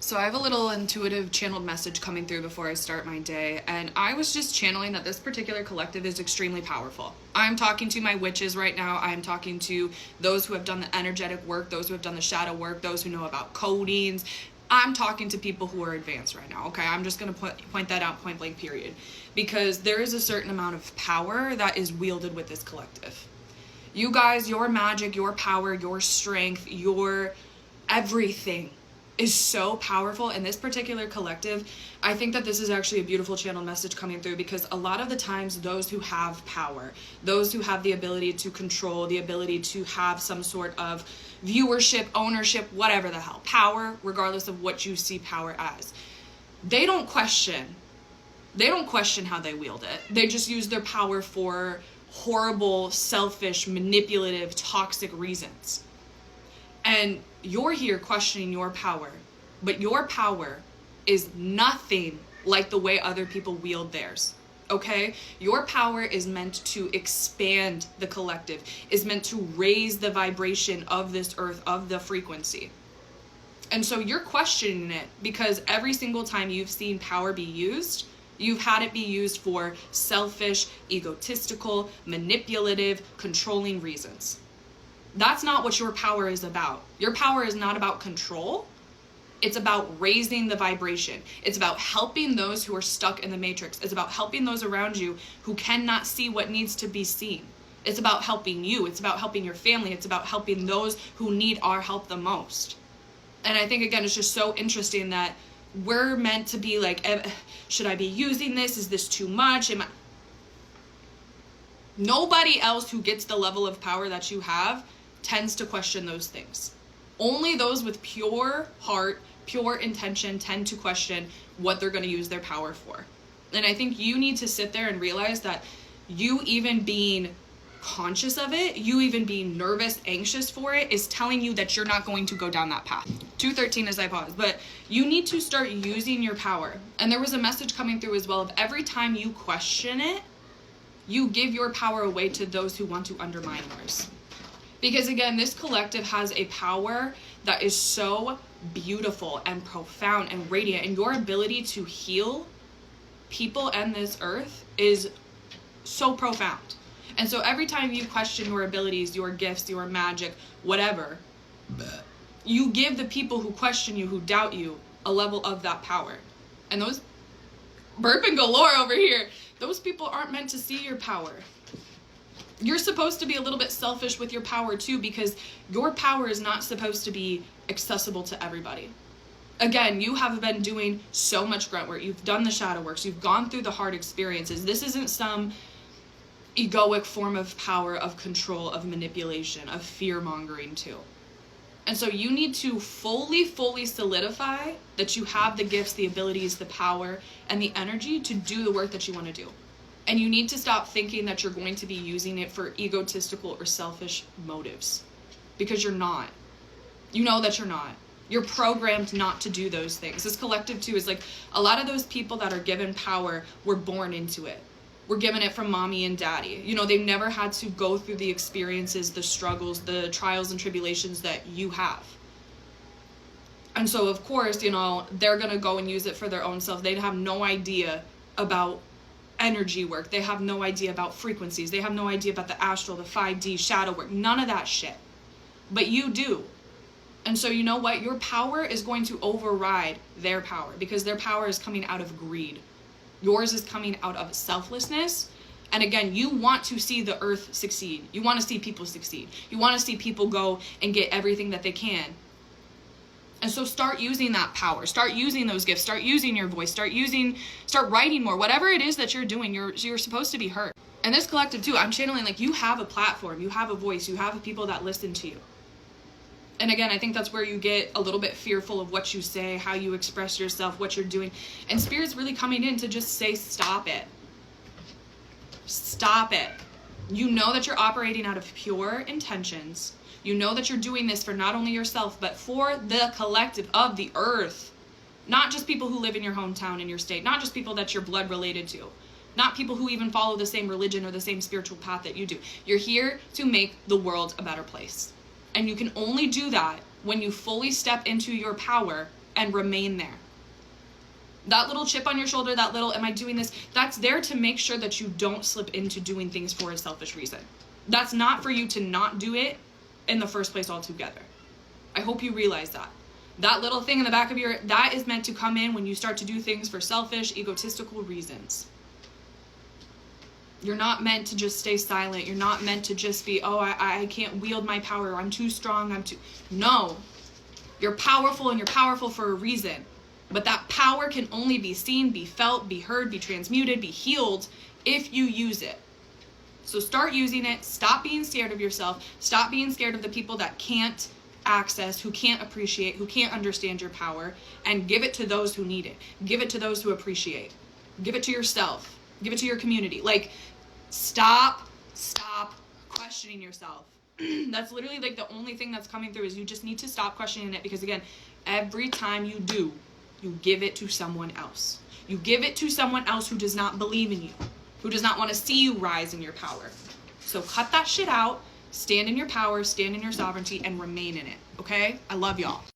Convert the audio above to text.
So I have a little intuitive channeled message coming through before I start my day, and I was just channeling that this particular collective is extremely powerful. I'm talking to my witches right now. I'm talking to those who have done the energetic work, those who have done the shadow work, those who know about codings. I'm talking to people who are advanced right now, okay? I'm just going to point that out, point blank, period. Because there is a certain amount of power that is wielded with this collective. You guys, your magic, your power, your strength, your everything is so powerful. In this particular collective, I think that this is actually a beautiful channel message coming through, because a lot of the times those who have power, those who have the ability to control, the ability to have some sort of viewership, ownership, whatever the hell, power, regardless of what you see power as, they don't question how they wield it. They just use their power for horrible, selfish, manipulative, toxic reasons. And you're here questioning your power, but your power is nothing like the way other people wield theirs, okay? Your power is meant to expand the collective, is meant to raise the vibration of this earth, of the frequency. And so you're questioning it because every single time you've seen power be used, you've had it be used for selfish, egotistical, manipulative, controlling reasons. That's not what your power is about. Your power is not about control. It's about raising the vibration. It's about helping those who are stuck in the matrix. It's about helping those around you who cannot see what needs to be seen. It's about helping you. It's about helping your family. It's about helping those who need our help the most. And I think, again, it's just so interesting that we're meant to be like, should I be using this? Is this too much? Nobody else who gets the level of power that you have tends to question those things. Only those with pure heart, pure intention tend to question what they're going to use their power for. And I think you need to sit there and realize that you even being conscious of it, you even being nervous, anxious for it, is telling you that you're not going to go down that path. 213 as I pause, but you need to start using your power. And there was a message coming through as well of every time you question it, you give your power away to those who want to undermine yours. Because again, this collective has a power that is so beautiful and profound and radiant, and your ability to heal people and this earth is so profound. And so every time you question your abilities, your gifts, your magic, whatever, you give the people who question you, who doubt you, a level of that power. And those burping galore over here, those people aren't meant to see your power. You're supposed to be a little bit selfish with your power too, because your power is not supposed to be accessible to everybody. Again, you have been doing so much grunt work. You've done the shadow works. You've gone through the hard experiences. This isn't some egoic form of power, of control, of manipulation, of fear-mongering too. And so you need to fully solidify that you have the gifts, the abilities, the power, and the energy to do the work that you want to do. And you need to stop thinking that you're going to be using it for egotistical or selfish motives, because you're not. You know that you're not. You're programmed not to do those things. This collective too is like, a lot of those people that are given power were born into it. We're given it from mommy and daddy. You know, they've never had to go through the experiences, the struggles, the trials and tribulations that you have. And so, of course, you know, they're going to go and use it for their own self. They have no idea about energy work. They have no idea about frequencies. They have no idea about the astral, the 5D, shadow work, none of that shit. But you do. And so you know what? Your power is going to override their power, because their power is coming out of greed. Yours is coming out of selflessness. And again, you want to see the earth succeed. You want to see people succeed. You want to see people go and get everything that they can. And so start using that power. Start using those gifts. Start using your voice. Start writing more. Whatever it is that you're doing, you're supposed to be heard. And this collective too, I'm channeling like you have a platform, you have a voice, you have people that listen to you. And again, I think that's where you get a little bit fearful of what you say, how you express yourself, what you're doing. And Spirit's really coming in to just say, stop it. Stop it. You know that you're operating out of pure intentions. You know that you're doing this for not only yourself, but for the collective of the earth. Not just people who live in your hometown, in your state. Not just people that you're blood related to. Not people who even follow the same religion or the same spiritual path that you do. You're here to make the world a better place. And you can only do that when you fully step into your power and remain there. That little chip on your shoulder, that little, am I doing this? That's there to make sure that you don't slip into doing things for a selfish reason. That's not for you to not do it in the first place altogether. I hope you realize that. That little thing in the back of that is meant to come in when you start to do things for selfish, egotistical reasons. You're not meant to just stay silent. You're not meant to just be, oh, I can't wield my power. I'm too strong. No. You're powerful, and you're powerful for a reason. But that power can only be seen, be felt, be heard, be transmuted, be healed if you use it. So start using it. Stop being scared of yourself. Stop being scared of the people that can't access, who can't appreciate, who can't understand your power, and give it to those who need it. Give it to those who appreciate. Give it to yourself. Give it to your community. Like, stop questioning yourself. That's literally like the only thing that's coming through, is you just need to stop questioning it, because again, every time you do, you give it to someone else. You give it to someone else who does not believe in you, who does not want to see you rise in your power. So cut that shit out. Stand in your power, stand in your sovereignty, and remain in it, okay? I love y'all.